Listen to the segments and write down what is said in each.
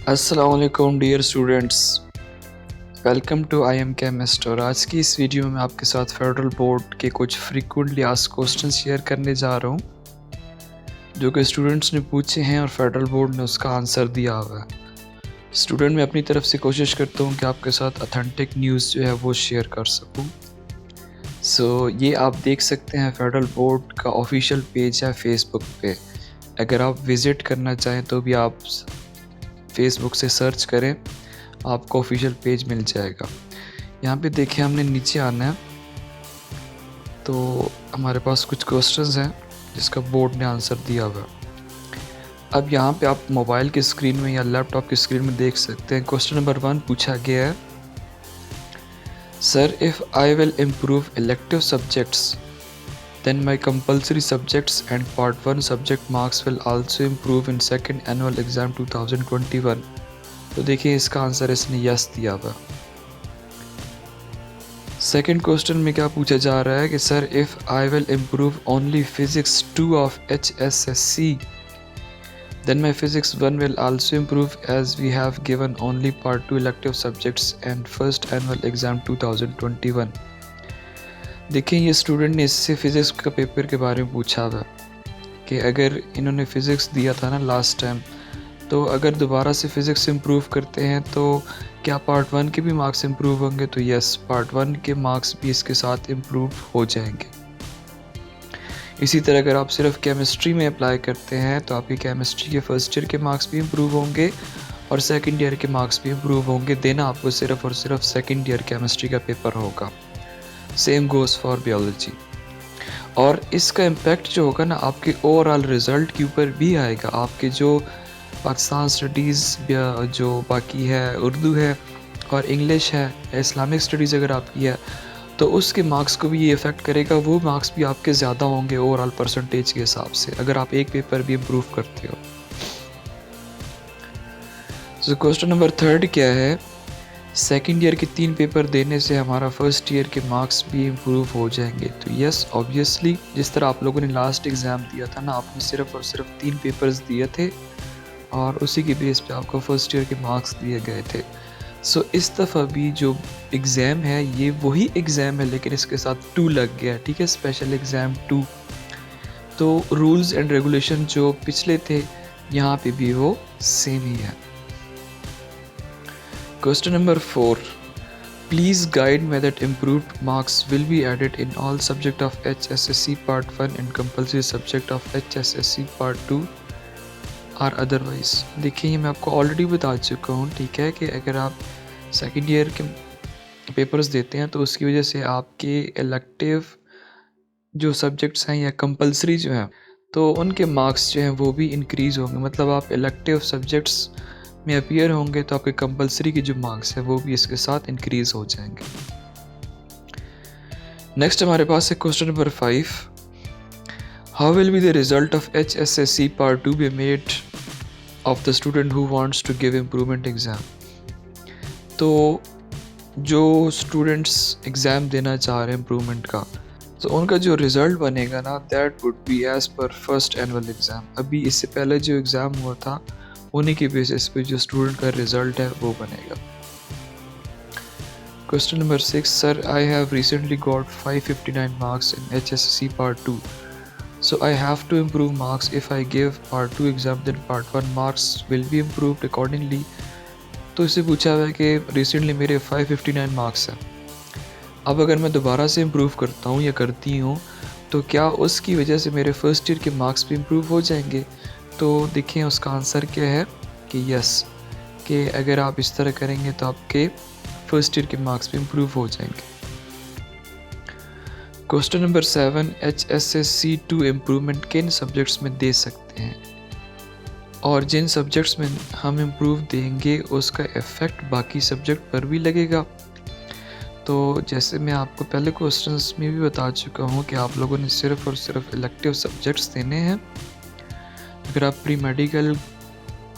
अस्सलाम वालेकुम dear students, welcome to I am chemist. और आज की इस वीडियो में आपके साथ फेडरल बोर्ड के कुछ फ्रीक्वेंटली आस्क्ड क्वेश्चन शेयर करने जा रहा हूं जो कि स्टूडेंट्स ने पूछे हैं और फेडरल बोर्ड ने उसका आंसर दिया हुआ है। स्टूडेंट मैं अपनी तरफ से कोशिश करता हूं कि आपके साथ ऑथेंटिक न्यूज़ जो है वो शेयर कर सकूं। ये आप देख सकते हैं, फेडरल बोर्ड का ऑफिशियल पेज है फेसबुक पे। अगर आप विज़िट करना चाहें तो भी आप फेसबुक से सर्च करें, आपको ऑफिशियल पेज मिल जाएगा। यहाँ पे देखिए, हमने नीचे आना है तो हमारे पास कुछ क्वेश्चंस हैं जिसका बोर्ड ने आंसर दिया हुआ है। अब यहाँ पे आप मोबाइल की स्क्रीन में या लैपटॉप की स्क्रीन में देख सकते हैं। क्वेश्चन नंबर 1 पूछा गया है, sir if I will improve elective subjects then my compulsory subjects and part 1 subject marks will also improve in second annual exam 2021। तो देखिए इसका आंसर इसने यस दिया हुआ। सेकेंड क्वेश्चन में क्या पूछा जा रहा है कि sir if I will improve only physics 2 of HSSC then my physics 1 will also improve as we have given only part 2 elective subjects and first annual exam 2021। देखिए ये स्टूडेंट ने इससे फिज़िक्स का पेपर के बारे में पूछा हुआ कि अगर इन्होंने फ़िज़िक्स दिया था ना लास्ट टाइम, तो अगर दोबारा से फ़िज़िक्स इम्प्रूव करते हैं तो क्या पार्ट 1 के भी मार्क्स इम्प्रूव होंगे? तो यस, पार्ट 1 के मार्क्स भी इसके साथ इम्प्रूव हो जाएंगे। इसी तरह अगर आप सिर्फ केमिस्ट्री में अप्लाई करते हैं तो आपकी केमिस्ट्री के फर्स्ट ईयर के मार्क्स भी इम्प्रूव होंगे और सेकेंड ईयर के मार्क्स भी इम्प्रूव होंगे। देना आपको सिर्फ और सिर्फ सेकेंड ईयर केमिस्ट्री का पेपर होगा। Same goes for biology. और इसका इम्पैक्ट जो होगा ना आपके ओवरऑल रिज़ल्ट के ऊपर भी आएगा। आपके जो पाकिस्तान स्टडीज़ या जो बाकी है, उर्दू है और इंग्लिश है, इस्लामिक स्टडीज़ अगर आपकी है तो उसके मार्क्स को भी ये इफ़ेक्ट करेगा। वो मार्क्स भी आपके ज़्यादा होंगे ओवरऑल परसेंटेज के हिसाब से, अगर आप एक पेपर भी इम्प्रूव करते हो। क्वेश्चन नंबर 3 क्या है, सेकेंड ईयर के 3 पेपर देने से हमारा फर्स्ट ईयर के मार्क्स भी इम्प्रूव हो जाएंगे? तो यस, ऑब्वियसली जिस तरह आप लोगों ने लास्ट एग्ज़ाम दिया था ना, आपने सिर्फ और सिर्फ 3 पेपर्स दिए थे और उसी के बेस पे आपको फर्स्ट ईयर के मार्क्स दिए गए थे। इस दफ़ा भी जो एग्ज़ाम है ये वही एग्ज़ाम है लेकिन इसके साथ 2 लग गया, ठीक है, स्पेशल एग्ज़ाम 2। तो रूल्स एंड रेगुलेशन जो पिछले थे यहाँ पे भी वो सेम ही है। Question number 4. Please guide me that improved marks will be added in all subject of HSSC Part 1 and compulsory subject of HSSC Part 2 or otherwise। देखिए ये मैं आपको ऑलरेडी बता चुका हूँ, ठीक है, कि अगर आप सेकेंड ईयर के पेपर्स देते हैं तो उसकी वजह से आपके इलेक्टिव जो सब्जेक्ट्स हैं या कंपलसरी जो हैं तो उनके मार्क्स जो हैं वो भी इंक्रीज़ होंगे। मतलब आप इलेक्टिव सब्जेक्ट्स में अपीयर होंगे तो आपके कंपलसरी के जो मार्क्स है वो भी इसके साथ इंक्रीज़ हो जाएंगे। नेक्स्ट हमारे पास है question number 5। How will be the result of HSSC part 2 be made of the student who wants to give improvement exam. तो जो स्टूडेंट्स एग्ज़ाम देना चाह रहे हैं इम्प्रूवमेंट का, तो उनका जो रिज़ल्ट बनेगा ना, that would B as per first annual exam. अभी इससे पहले जो एग्ज़ाम हुआ था उन्हीं की बेसिस पे जो स्टूडेंट का रिज़ल्ट है वो बनेगा। Question number 6, sir I have recently got 559 marks in HSSC part 2, so I have to improve marks. If I give part 2 exam then part 1 marks will be improved accordingly. तो इससे पूछा हुआ है कि रिसेंटली मेरे 559 मार्क्स हैं, अब अगर मैं दोबारा से इम्प्रूव करता हूँ या करती हूँ तो क्या उसकी वजह से मेरे फर्स्ट ईयर के मार्क्स भी इम्प्रूव हो जाएंगे? तो देखिए उसका आंसर क्या है कि यस, कि अगर आप इस तरह करेंगे तो आपके फर्स्ट ईयर के मार्क्स भी इम्प्रूव हो जाएंगे। क्वेश्चन नंबर 7, HSSC 2 इम्प्रूवमेंट किन सब्जेक्ट्स में दे सकते हैं और जिन सब्जेक्ट्स में हम इम्प्रूव देंगे उसका इफ़ेक्ट बाकी सब्जेक्ट पर भी लगेगा। तो जैसे मैं आपको पहले क्वेश्चंस में भी बता चुका हूँ कि आप लोगों ने सिर्फ और सिर्फ इलेक्टिव सब्जेक्ट्स देने हैं। अगर आप प्री मेडिकल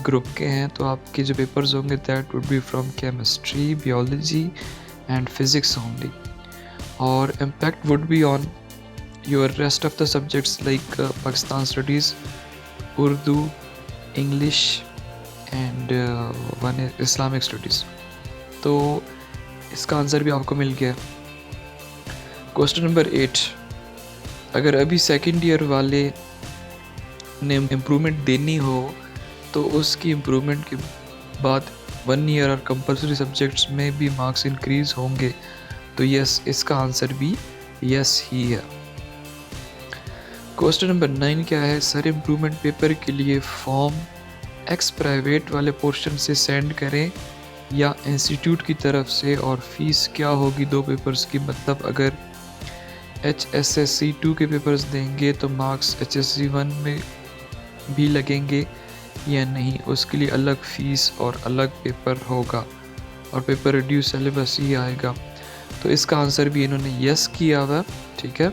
ग्रुप के हैं तो आपके जो पेपर्स होंगे that would be from chemistry, biology and physics only, और impact would be on your rest of the subjects like Pakistan studies, Urdu, English and one is Islamic studies. तो इसका आंसर भी आपको मिल गया। क्वेश्चन नंबर 8, अगर अभी सेकेंड ईयर वाले ने इम्प्रूवमेंट देनी हो तो उसकी इम्प्रूवमेंट के बाद 1 ईयर और कंपलसरी सब्जेक्ट्स में भी मार्क्स इंक्रीज होंगे। तो यस, इसका आंसर भी यस ही है। क्वेश्चन नंबर 9 क्या है, सर इम्प्रूवमेंट पेपर के लिए फॉर्म एक्स प्राइवेट वाले पोर्शन से सेंड करें या इंस्टीट्यूट की तरफ से, और फीस क्या होगी 2 पेपर्स की। मतलब अगर HSSC 2 के पेपर्स देंगे तो मार्क्स HSC 1 में भी लगेंगे या नहीं, उसके लिए अलग फ़ीस और अलग पेपर होगा और पेपर रिड्यूस सिलेबस ही आएगा। तो इसका आंसर भी इन्होंने यस किया हुआ। ठीक है,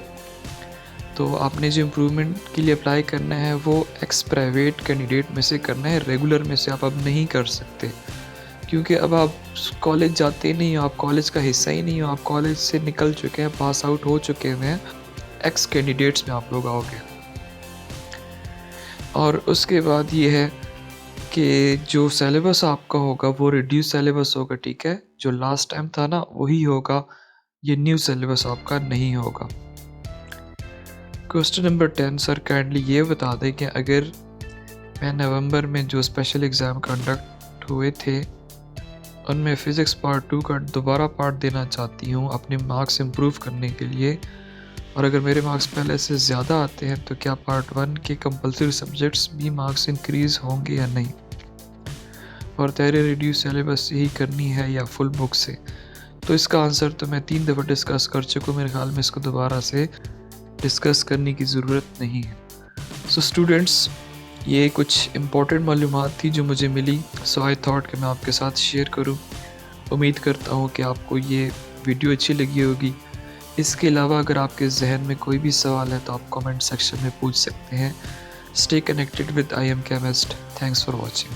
तो आपने जो इम्प्रूवमेंट के लिए अप्लाई करना है वो एक्स प्राइवेट कैंडिडेट में से करना है, रेगुलर में से आप अब नहीं कर सकते, क्योंकि अब आप कॉलेज जाते नहीं हो, आप कॉलेज का हिस्सा ही नहीं हो, आप कॉलेज से निकल चुके हैं, पास आउट हो चुके हुए हैं, एक्स कैंडिडेट्स में आप लोग आओगे। और उसके बाद ये है कि जो सिलेबस आपका होगा वो रिड्यूस सिलेबस होगा। ठीक है, जो लास्ट टाइम था ना वही होगा, ये न्यू सिलेबस आपका नहीं होगा। क्वेश्चन नंबर 10, सर काइंडली ये बता दें कि अगर मैं नवंबर में जो स्पेशल एग्ज़ाम कंडक्ट हुए थे उनमें फ़िज़िक्स पार्ट 2 का दोबारा पार्ट देना चाहती हूँ अपने मार्क्स इम्प्रूव करने के लिए, और अगर मेरे मार्क्स पहले से ज़्यादा आते हैं तो क्या पार्ट 1 के कंपलसरी सब्जेक्ट्स भी मार्क्स इंक्रीज़ होंगे या नहीं, और तैयारी रिड्यूस सिलेबस से ही करनी है या फुल बुक से। तो इसका आंसर तो मैं 3 दफ़ा डिस्कस कर चुका हूँ, मेरे ख्याल में इसको दोबारा से डिस्कस करने की ज़रूरत नहीं है। सो स्टूडेंट्स, ये कुछ इम्पोर्टेंट मालूमात थी जो मुझे मिली, सो आई थॉट कि मैं आपके साथ शेयर करूं। उम्मीद करता हूं कि आपको ये वीडियो अच्छी लगी होगी। इसके अलावा अगर आपके जहन में कोई भी सवाल है तो आप कमेंट सेक्शन में पूछ सकते हैं। Stay connected with I am chemist. Thanks for watching.